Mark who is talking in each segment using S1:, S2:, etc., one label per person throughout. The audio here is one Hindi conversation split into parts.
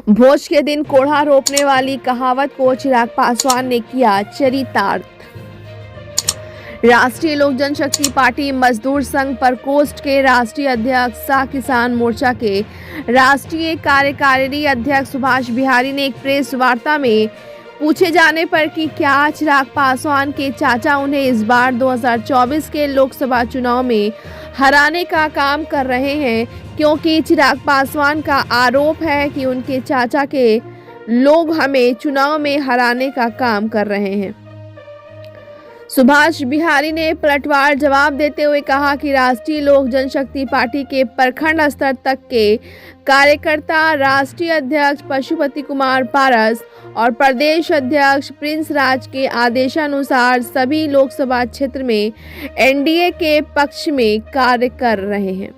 S1: भोज के दिन कोढ़ा रोपने वाली कहावत को चिराग पासवान ने किया चरितार्थ। राष्ट्रीय लोक जनशक्ति पार्टी मजदूर संघ प्रकोष्ठ के राष्ट्रीय अध्यक्ष सह किसान मोर्चा के राष्ट्रीय कार्यकारिणी अध्यक्ष सुभाष बिहारी ने एक प्रेस वार्ता में पूछे जाने पर कि क्या चिराग पासवान के चाचा उन्हें इस बार 2024 के लोकसभा चुनाव में हराने का काम कर रहे हैं, क्योंकि चिराग पासवान का आरोप है कि उनके चाचा के लोग हमें चुनाव में हराने का काम कर रहे हैं। सुभाष बिहारी ने पलटवार जवाब देते हुए कहा कि राष्ट्रीय लोक जनशक्ति पार्टी के प्रखंड स्तर तक के कार्यकर्ता राष्ट्रीय अध्यक्ष पशुपति कुमार पारस और प्रदेश अध्यक्ष प्रिंस राज के आदेशानुसार सभी लोकसभा क्षेत्र में एनडीए के पक्ष में कार्य कर रहे हैं।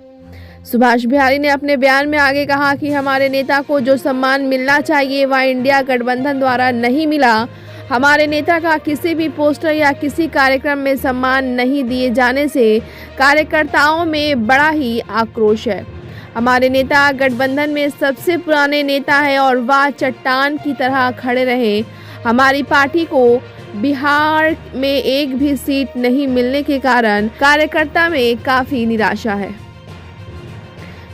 S1: सुभाष बिहारी ने अपने बयान में आगे कहा कि हमारे नेता को जो सम्मान मिलना चाहिए वह इंडिया गठबंधन द्वारा नहीं मिला। हमारे नेता का किसी भी पोस्टर या किसी कार्यक्रम में सम्मान नहीं दिए जाने से कार्यकर्ताओं में बड़ा ही आक्रोश है। हमारे नेता गठबंधन में सबसे पुराने नेता है और वह चट्टान की तरह खड़े रहे। हमारी पार्टी को बिहार में एक भी सीट नहीं मिलने के कारण कार्यकर्ता में काफी निराशा है।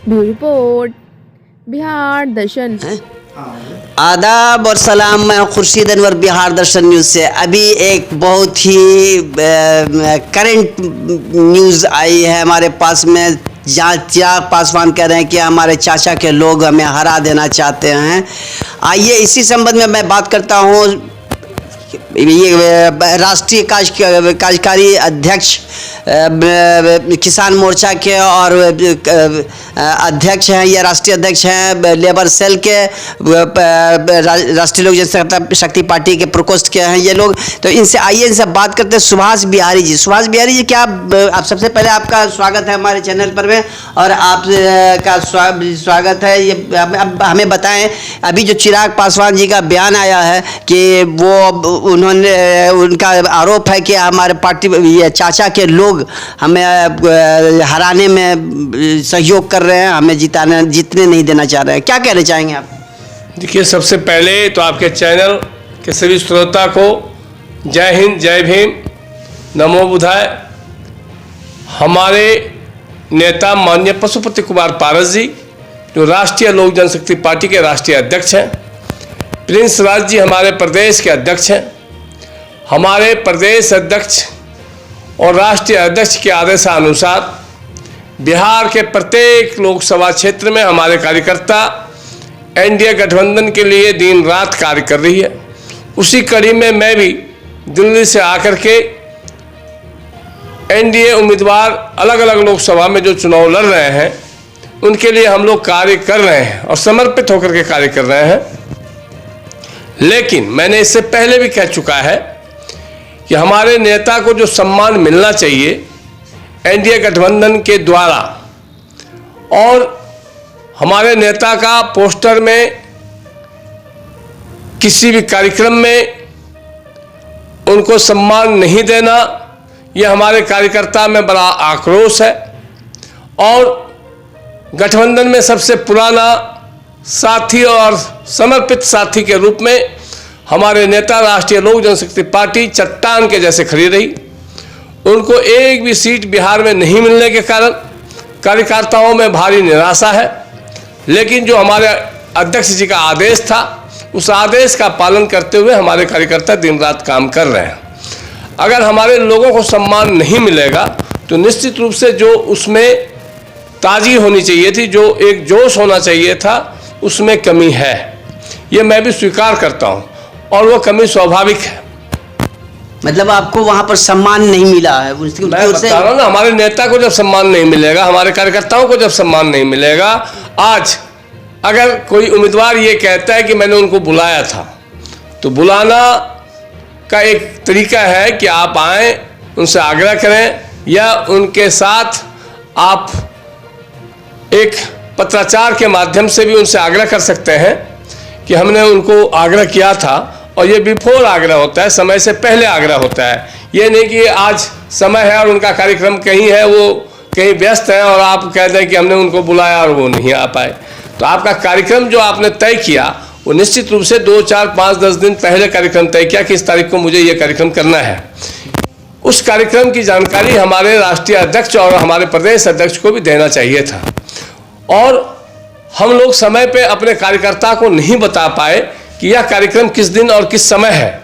S1: ब्यूरो रिपोर्ट, बिहार दर्शन।
S2: आदाब और सलाम, मैं खुर्शीद अनवर, बिहार दर्शन न्यूज़ से। अभी एक बहुत ही करंट न्यूज़ आई है हमारे पास में, जहाँ चिराग पासवान कह रहे हैं कि हमारे चाचा के लोग हमें हरा देना चाहते हैं। आइए इसी संबंध में मैं बात करता हूँ। ये राष्ट्रीय कार्यकारी अध्यक्ष किसान मोर्चा के और अध्यक्ष हैं, ये राष्ट्रीय अध्यक्ष हैं लेबर सेल के, राष्ट्रीय लोक जनशक्ति पार्टी के प्रकोष्ठ के हैं ये लोग। तो इनसे आइए इनसे बात करते हैं। सुभाष बिहारी जी, क्या आप सबसे पहले आपका स्वागत है हमारे चैनल पर में, और आप का स्वागत है। ये अब हमें बताएं, अभी जो चिराग पासवान जी का बयान आया है कि वो उनका आरोप है कि हमारे पार्टी ये चाचा के लोग हमें हराने में सहयोग कर रहे हैं, हमें जीतने नहीं देना चाह रहे हैं। क्या कहना चाहेंगे आप?
S3: देखिए, सबसे पहले तो आपके चैनल के सभी श्रोता को जय हिंद, जय भीम, नमो बुधाय। हमारे नेता माननीय पशुपति कुमार पारस जी, जो राष्ट्रीय लोक जनशक्ति पार्टी के राष्ट्रीय अध्यक्ष हैं, प्रिंस राज जी हमारे प्रदेश के अध्यक्ष हैं। हमारे प्रदेश अध्यक्ष और राष्ट्रीय अध्यक्ष के आदेशानुसार बिहार के प्रत्येक लोकसभा क्षेत्र में हमारे कार्यकर्ता एनडीए गठबंधन के लिए दिन रात कार्य कर रही है। उसी कड़ी में मैं भी दिल्ली से आकर के एनडीए उम्मीदवार अलग अलग लोकसभा में जो चुनाव लड़ रहे हैं उनके लिए हम लोग कार्य कर रहे हैं और समर्पित होकर के कार्य कर रहे हैं। लेकिन मैंने इससे पहले भी कह चुका है कि हमारे नेता को जो सम्मान मिलना चाहिए एनडीए गठबंधन के द्वारा, और हमारे नेता का पोस्टर में किसी भी कार्यक्रम में उनको सम्मान नहीं देना, यह हमारे कार्यकर्ता में बड़ा आक्रोश है। और गठबंधन में सबसे पुराना साथी और समर्पित साथी के रूप में हमारे नेता राष्ट्रीय लोक जनशक्ति पार्टी चट्टान के जैसे खड़ी रही। उनको एक भी सीट बिहार में नहीं मिलने के कारण कार्यकर्ताओं में भारी निराशा है। लेकिन जो हमारे अध्यक्ष जी का आदेश था, उस आदेश का पालन करते हुए हमारे कार्यकर्ता दिन रात काम कर रहे हैं। अगर हमारे लोगों को सम्मान नहीं मिलेगा तो निश्चित रूप से जो उसमें ताज़गी होनी चाहिए थी, जो एक जोश होना चाहिए था, उसमें कमी है। ये मैं भी स्वीकार करता हूँ और वो कमी स्वाभाविक है।
S2: मतलब आपको वहाँ पर सम्मान नहीं मिला है?
S3: मैं बता रहा हूँ ना, हमारे नेता को जब सम्मान नहीं मिलेगा, हमारे कार्यकर्ताओं को जब सम्मान नहीं मिलेगा। आज अगर कोई उम्मीदवार ये कहता है कि मैंने उनको बुलाया था, तो बुलाना का एक तरीका है कि आप आएँ, उनसे आग्रह करें, या उनके साथ आप एक पत्राचार के माध्यम से भी उनसे आग्रह कर सकते हैं कि हमने उनको आग्रह किया था। और ये बिफोर आग्रह होता है, समय से पहले आग्रह होता है। ये नहीं कि आज समय है और उनका कार्यक्रम कहीं है, वो कहीं व्यस्त हैं और आप कह दें कि हमने उनको बुलाया और वो नहीं आ पाए। तो आपका कार्यक्रम जो आपने तय किया वो निश्चित रूप से 2, 4, 5, 10 दिन पहले कार्यक्रम तय किया कि इस तारीख को मुझे ये कार्यक्रम करना है। उस कार्यक्रम की जानकारी हमारे राष्ट्रीय अध्यक्ष और हमारे प्रदेश अध्यक्ष को भी देना चाहिए था, और हम लोग समय पे अपने कार्यकर्ता को नहीं बता पाए कि यह कार्यक्रम किस दिन और किस समय है,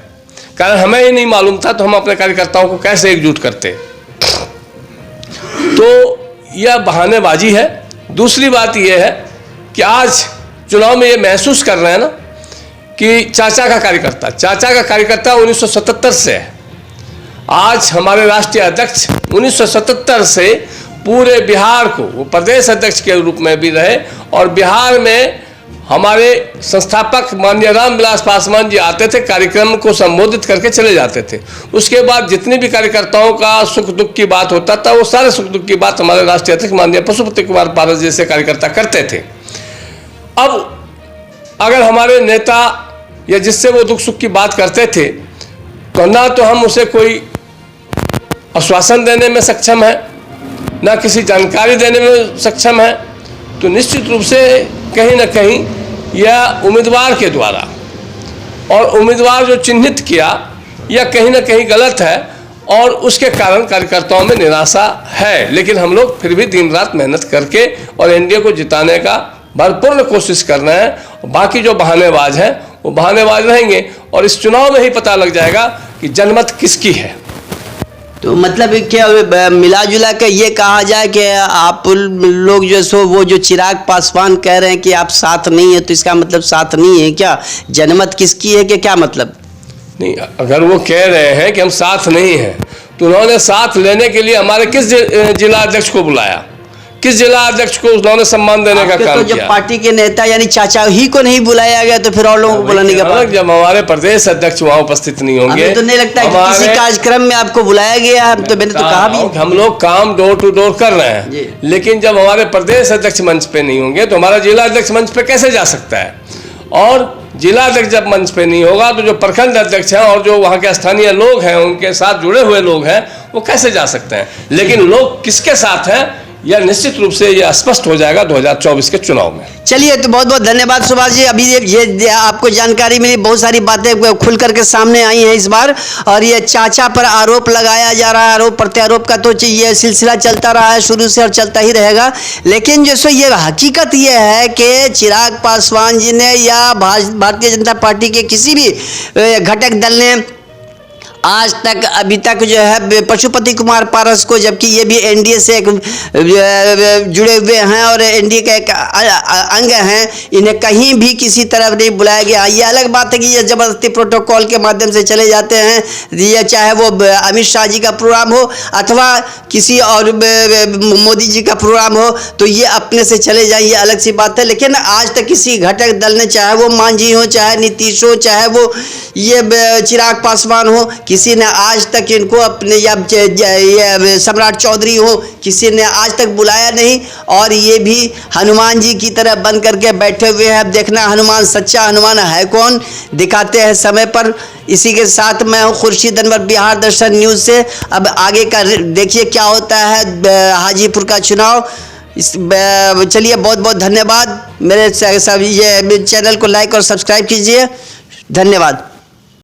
S3: कारण हमें ही नहीं मालूम था, तो हम अपने कार्यकर्ताओं को कैसे एकजुट करते। तो यह बहानेबाजी है। दूसरी बात यह है कि आज चुनाव में ये महसूस कर रहे हैं ना कि चाचा का कार्यकर्ता 1977 से है। आज हमारे राष्ट्रीय अध्यक्ष 1977 से पूरे बिहार को वो प्रदेश अध्यक्ष के रूप में भी रहे, और बिहार में हमारे संस्थापक माननीय रामविलास पासवान जी आते थे, कार्यक्रम को संबोधित करके चले जाते थे। उसके बाद जितने भी कार्यकर्ताओं का सुख दुख की बात होता था, वो सारे सुख दुख की बात हमारे राष्ट्रीय अध्यक्ष माननीय पशुपति कुमार पारस जैसे कार्यकर्ता करते थे। अब अगर हमारे नेता या जिससे वो दुख सुख की बात करते थे, तो ना तो हम उसे कोई आश्वासन देने में सक्षम है, ना किसी जानकारी देने में सक्षम है, तो निश्चित रूप से कहीं ना कहीं यह उम्मीदवार के द्वारा और उम्मीदवार जो चिन्हित किया यह कहीं ना कहीं गलत है, और उसके कारण कार्यकर्ताओं में निराशा है। लेकिन हम लोग फिर भी दिन रात मेहनत करके और एनडीए को जिताने का भरपूर कोशिश कर रहे हैं। बाकी जो बहानेबाज हैं वो बहानेबाज रहेंगे, और इस चुनाव में ही पता लग जाएगा कि जनमत किसकी है।
S2: तो मतलब क्या मिला जुला के ये कहा जाए कि आप लोग जो सो वो जो चिराग पासवान कह रहे हैं कि आप साथ नहीं है, तो इसका मतलब साथ नहीं है क्या? जनमत किसकी है कि क्या मतलब?
S3: नहीं, अगर वो कह रहे हैं कि हम साथ नहीं हैं, तो उन्होंने साथ लेने के लिए हमारे किस जिला अध्यक्ष को बुलाया, किस जिला अध्यक्ष को उन्होंने सम्मान देने का काम
S2: तो
S3: किया?
S2: जब पार्टी के नेता यानी चाचा ही को नहीं बुलाया गया, तो फिर और लोगों को बुलाने का बात?
S3: जब हमारे प्रदेश अध्यक्ष वहाँ उपस्थित नहीं होंगे,
S2: हमें तो नहीं लगता कि किसी कार्यक्रम में आपको बुलाया गया है। तो मैंने तो कहा भी
S3: हम लोग काम डोर टू डोर कर रहे हैं, लेकिन जब हमारे प्रदेश अध्यक्ष मंच पे नहीं होंगे तो हमारा जिला अध्यक्ष मंच पे कैसे जा सकता है? और जिला अध्यक्ष जब मंच पे नहीं होगा तो जो प्रखंड अध्यक्ष हैं और जो वहाँ के स्थानीय लोग हैं, उनके साथ जुड़े हुए लोग हैं, वो कैसे जा सकते हैं? लेकिन लोग किसके साथ हैं यह निश्चित रूप से यह स्पष्ट हो जाएगा 2024 के चुनाव में।
S2: चलिए, तो बहुत बहुत धन्यवाद सुभाष जी। अभी ये आपको जानकारी मिली, बहुत सारी बातें खुल करके सामने आई हैं इस बार, और ये चाचा पर आरोप लगाया जा रहा है, आरोप प्रत्यारोप का तो ये सिलसिला चलता रहा है शुरू से और चलता ही रहेगा। लेकिन जैसे ये हकीकत ये है कि चिराग पासवान जी ने या भारतीय जनता पार्टी के किसी भी घटक दल ने आज तक अभी तक जो है पशुपति कुमार पारस को, जबकि ये भी एनडीए से जुड़े हुए हैं और एनडीए का एक अंग हैं, इन्हें कहीं भी किसी तरह नहीं बुलाया गया। ये अलग बात है कि ये ज़बरदस्ती प्रोटोकॉल के माध्यम से चले जाते हैं, ये चाहे वो अमित शाह जी का प्रोग्राम हो अथवा किसी और मोदी जी का प्रोग्राम हो, तो ये अपने से चले जाए, ये अलग सी बात है। लेकिन आज तक किसी घटक दल ने, चाहे वो मांझी हो, चाहे नीतीश हो, चाहे वो ये चिराग पासवान हो, किसी ने आज तक इनको अपने या सम्राट चौधरी हो, किसी ने आज तक बुलाया नहीं। और ये भी हनुमान जी की तरह बन करके बैठे हुए हैं। अब देखना हनुमान सच्चा हनुमान है कौन, दिखाते हैं समय पर। इसी के साथ मैं हूँ खुर्शीद अनवर, बिहार दर्शन न्यूज़ से। अब आगे का देखिए क्या होता है हाजीपुर का चुनाव। चलिए, बहुत बहुत धन्यवाद। मेरे सब ये चैनल को लाइक और सब्सक्राइब कीजिए। धन्यवाद।